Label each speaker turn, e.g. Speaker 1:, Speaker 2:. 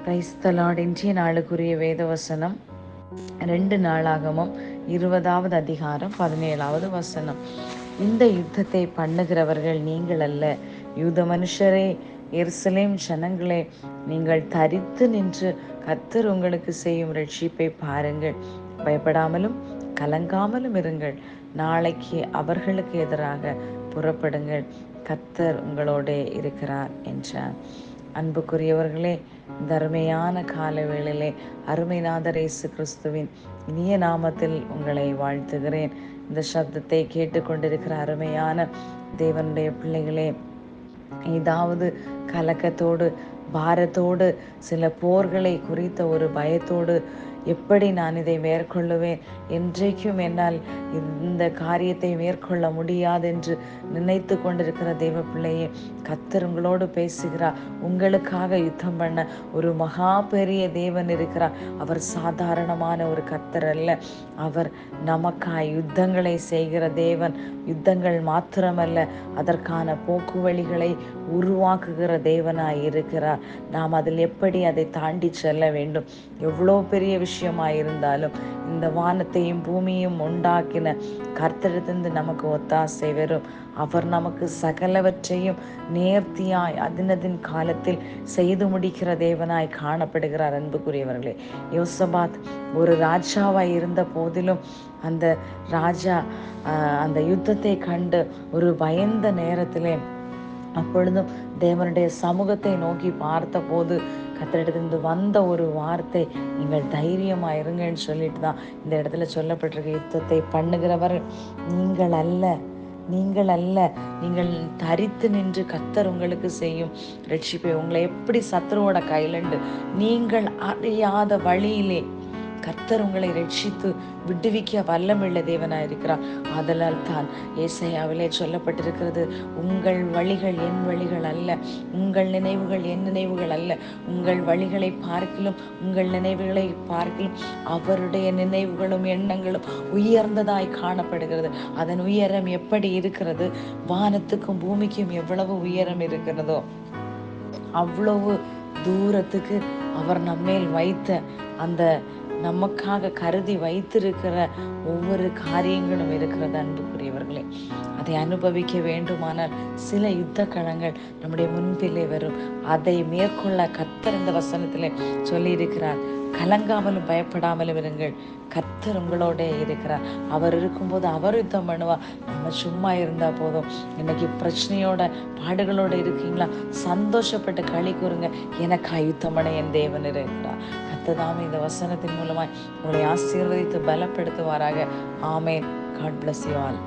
Speaker 1: Praise the Lord. இன்றைய நாளுக்குரிய வேத வசனம் 2 நாளாகமம் 20வது அதிகாரம் 17வது வசனம். இந்த யுத்தத்தை பண்ணுகிறவர்கள் நீங்கள் அல்ல, யூத மனுஷரே, எருசலேம் ஜனங்களே, நீங்கள் தரித்து நின்று கர்த்தர் உங்களுக்கு செய்யும் ரட்சிப்பை பாருங்கள். பயப்படாமலும் கலங்காமலும் இருங்கள். நாளைக்கு அவர்களுக்கு எதிராக புறப்படுங்கள். கர்த்தர் உங்களோட இருக்கிறார் என்றார். அன்புக்குரியவர்களே, இந்த அருமையான கால வேளையிலே அருமைநாதர் இயேசு கிறிஸ்துவின் இனிய நாமத்தில் உங்களை வாழ்த்துகிறேன். இந்த சப்தத்தை கேட்டுக்கொண்டிருக்கிற அருமையான தேவனுடைய பிள்ளைகளே, ஏதாவது கலக்கத்தோடு பாரத்தோடு சில போர்களை குறித்த ஒரு பயத்தோடு எப்படி நான் இதை மேற்கொள்ளுவேன், என்றைக்கும் என்னால் இந்த காரியத்தை மேற்கொள்ள முடியாது என்று நினைத்து கொண்டிருக்கிற தேவ பிள்ளையே, கர்த்தர் உங்களோடு பேசுகிறார். உங்களுக்காக யுத்தம் பண்ண ஒரு மகா பெரிய தேவன் இருக்கிறார். அவர் சாதாரணமான ஒரு கர்த்தர் அல்ல. அவர் நமக்காய் யுத்தங்களை செய்கிற தேவன். யுத்தங்கள் மாத்திரமல்ல, அதற்கான போக்கு வழிகளை உருவாக்குகிற தேவனாய் இருக்கிறார். நாம் அதில் எப்படி அதை தாண்டி செல்ல வேண்டும். எவ்வளோ பெரிய விஷயமாயிருந்தாலும் இந்த வானத்தையும் பூமியும் உண்டாக்கின கர்த்தரிடத்திலிருந்து நமக்கு ஒத்தாசை வரும். அவர் நமக்கு சகலவற்றையும் நேர்த்தியாய் அதினதின் காலத்தில் செய்து முடிக்கிற தேவனாய் காணப்படுகிறார். அன்புக்குரியவர்களே, யோசபாத் ஒரு ராஜாவாய் இருந்த போதிலும் அந்த ராஜா அந்த யுத்தத்தை கண்டு ஒரு பயந்த நேரத்திலே, அப்பொழுதும் தேவனுடைய சமூகத்தை நோக்கி பார்த்த போது கர்த்தரிடத்திலிருந்து வந்த ஒரு வார்த்தை, நீங்கள் தைரியமா இருங்கன்னு சொல்லிட்டு தான் இந்த இடத்துல சொல்லப்பட்டிருக்க. யுத்தத்தை பண்ணுகிறவர் நீங்கள் அல்ல, நீங்கள் அல்ல, நீங்கள் தரித்து நின்று கர்த்தர் உங்களுக்கு செய்யும் ரட்சிப்பை. உங்களை எப்படி சத்துருவோட கையிலண்டு நீங்கள் அறியாத வழியிலே கர்த்தர் உங்களை ரட்சித்து விடுவிக்க வல்லமுள்ள தேவனாய் இருக்கிறார். ஆதலால் தான் ஏசாயாவிலே சொல்லப்பட்டிருக்கிறது, உங்கள் வழிகள் என் வழிகள் அல்ல, உங்கள் நினைவுகள் என் நினைவுகள் அல்ல. உங்கள் வழிகளை பார்க்கிலும் உங்கள் நினைவுகளை பார்க்கிலும் அவருடைய நினைவுகளும் எண்ணங்களும் உயர்ந்ததாய் காணப்படுகிறது. அதன் உயரம் எப்படி இருக்கிறது? வானத்துக்கும் பூமிக்கும் எவ்வளவு உயரம் இருக்கிறதோ அவ்வளவு தூரத்துக்கு அவர் நம்மேல் வைத்த அந்த நமக்காக கருதி வைத்திருக்கிற ஒவ்வொரு காரியங்களும் இருக்கிறது. அன்புக்குரியவர்களே, அதை அனுபவிக்க வேண்டுமானால் சில யுத்த களங்கள் நம்முடைய முன்பிலே வரும். அதை மேற்கொள்ள கர்த்தர் இந்த வசனத்திலே சொல்லி இருக்கிறார். கலங்காமலும் பயப்படாமலும் இருங்கள், கர்த்தர் உங்களோட இருக்கிறார். அவர் இருக்கும்போது அவர் யுத்தம் பண்ணுவார். நம்ம சும்மா இருந்தா போதும். இன்னைக்கு பிரச்சனையோட பாடுகளோட இருக்கீங்களா? சந்தோஷப்பட்டு களி கூறுங்க, எனக்கா யுத்தம் பண்ண என் தேவன் இருக்கிறார். கர்த்தர் இந்த வசனத்தின் மூலமாய் உங்களை ஆசீர்வதித்து பலப்படுத்துவாராக. ஆமேன். God bless you all.